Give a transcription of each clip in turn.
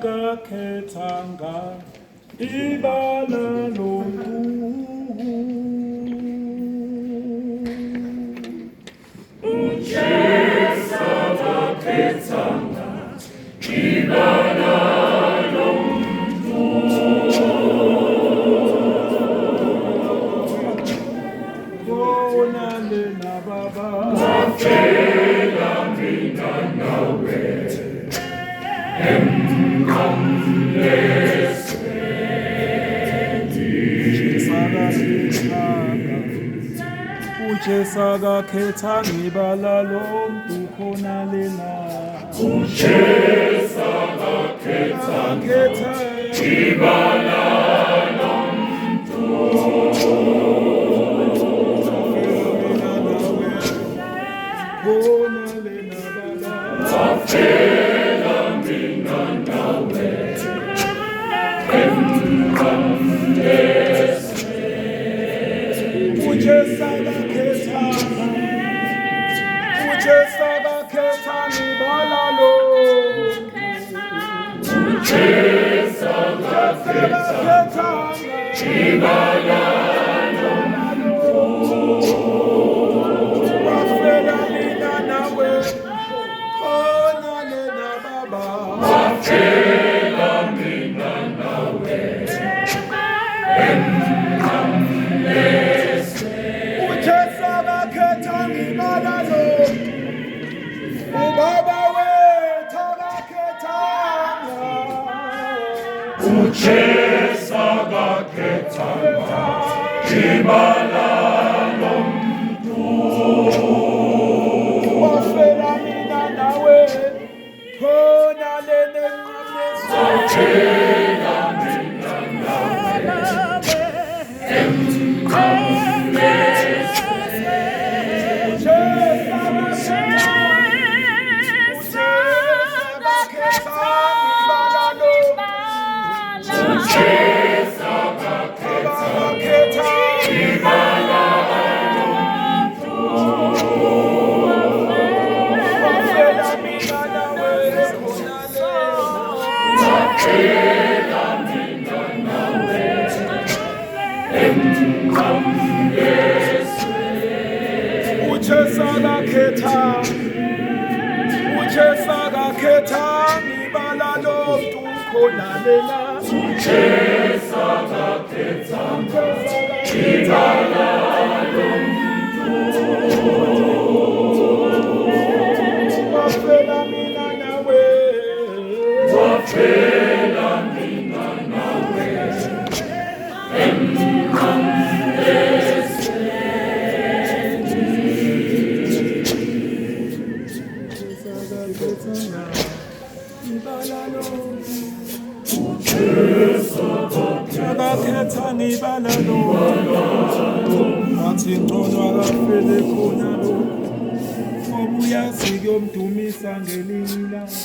akakhethanga ibala lomntu. uJesu akakhethanga ibala lomntu. Khona lena baba wafela mina nawe uJesu akakhethanga ibala lomntu. Khona lena uJesu akakhethanga ibala lomntu. khona lena baba wafela mina nawe uJesu akakhethanga uJesu akakhethanga ibala lomntu. uJesu akakhethanga ibala wafela mina nawe. Khona lena baba wafela mina nawe uJesu akakhethanga ibala lomntu. Ubaba wethu akakhethanga uJesu akakhethanga ibala lomntu. wafela mina nawe. Khona lena enqameni wafela mina nawe uJesu akakhethanga ibala wafela mina nawe uJesu akakhethanga ibala lomntu. Khona lena uJesu akakhethanga ibala wafela mina nawe. wafela mina nawe akakhethanga ibala lomntu. Ngathi ngcono akafele khona lo ngoba uyazi kuyomdumisa ngelinye ilanga.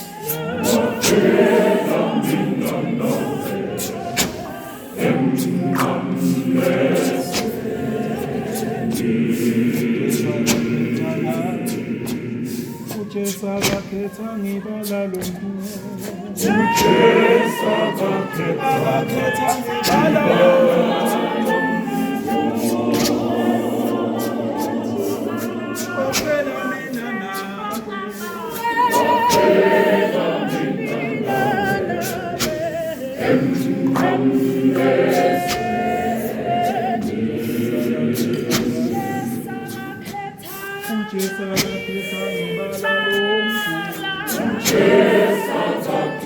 uJesu akakhethanga ibala lomntu. uJesu akakhethanga akakhethanga ibala lomntu. wafela mina nawe. uJesu akakhethanga ibala lomntu.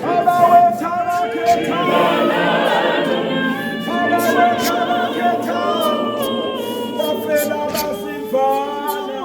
Baba wethu akakhethanga. Baba wethu akakhethanga. wafela abasifana.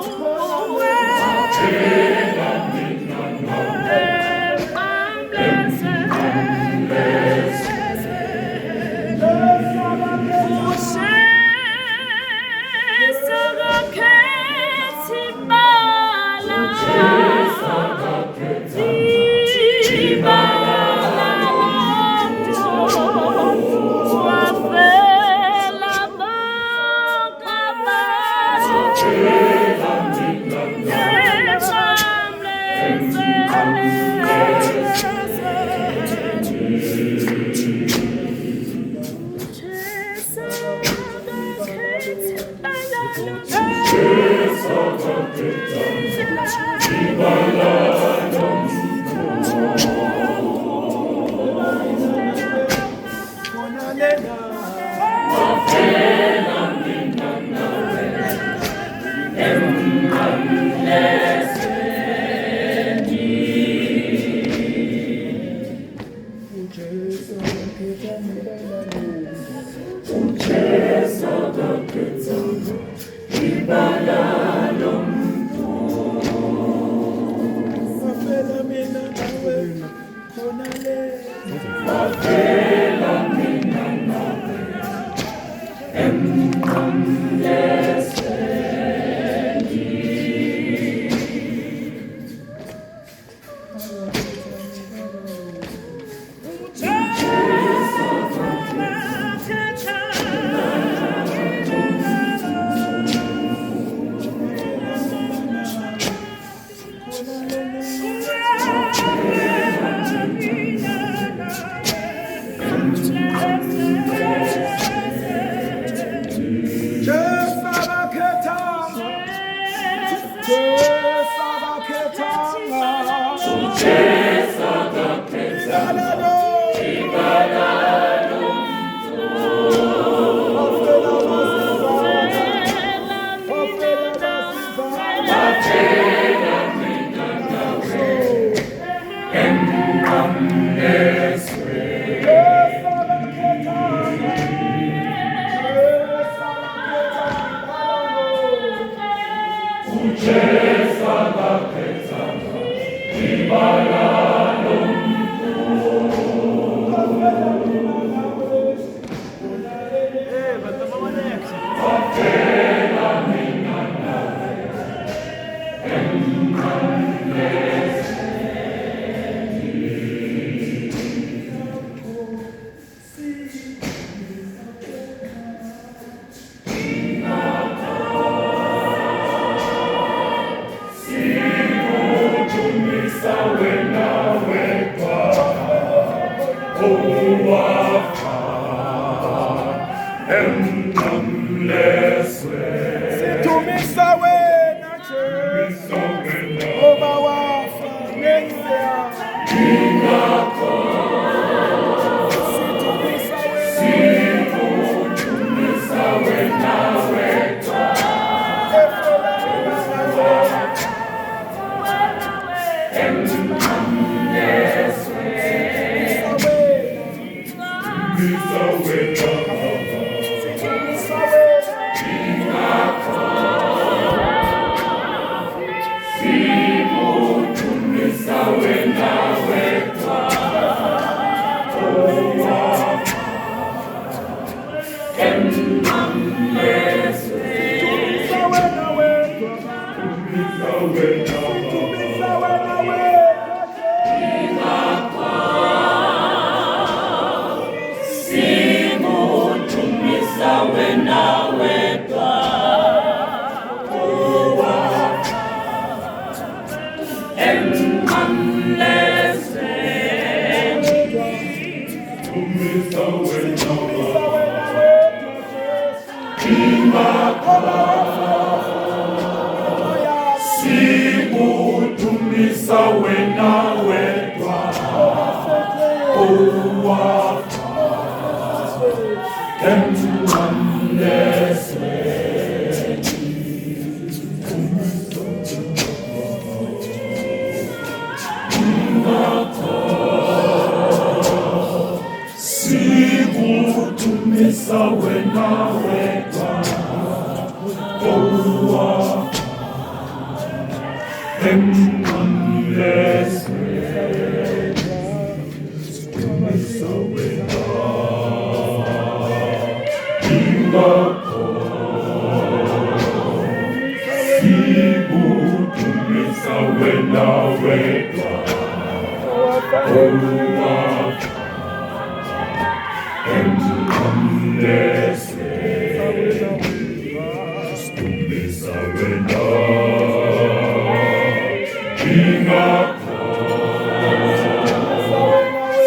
Oh